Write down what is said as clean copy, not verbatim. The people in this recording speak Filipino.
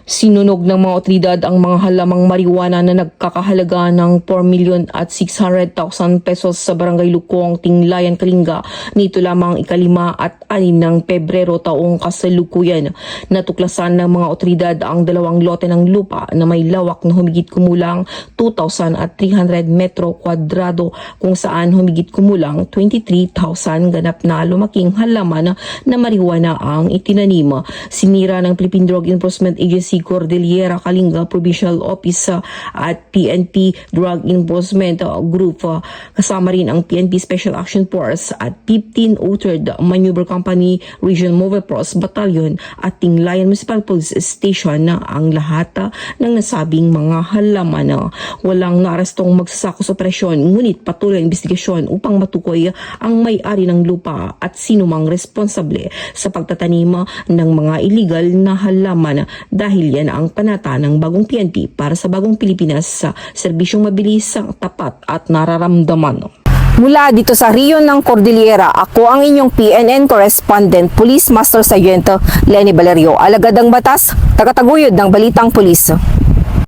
Sinunog ng mga otoridad ang mga halamang marijuana na nagkakahalaga ng 4,600,000 pesos sa Barangay Lukong, Tinglayan, Kalinga nito lamang ika-5 at 6 ng Pebrero taong kasalukuyan. Natuklasan ng mga otoridad ang 2 lote ng lupa na may lawak na humigit kumulang 2,300 metro kwadrado kung saan humigit kumulang 23,000 ganap na lumaking halaman na marijuana ang itinanim. Sinira ng Philippine Drug Enforcement Agency Cordillera Kalinga Provincial Office at PNP Drug Enforcement Group. Kasama rin ang PNP Special Action Force at 1503rd Maneuver Company Region Mobile Force Battalion at Tinglayan Municipal Police Station na ang lahat ng nasabing mga halaman. Walang naarestong magsasako sa operasyon ngunit patuloy ang investigasyon upang matukoy ang may-ari ng lupa at sinumang responsable sa pagtatanim ng mga illegal na halaman dahil yan ang panata ng bagong PNP para sa bagong Pilipinas sa serbisyong mabilis, tapat at nararamdaman. Mula dito sa Riyon ng Cordillera, ako ang inyong PNN Correspondent, Police Master Sergeant Lenny Valerio, alagad ng batas, tagataguyod ng Balitang Pulis.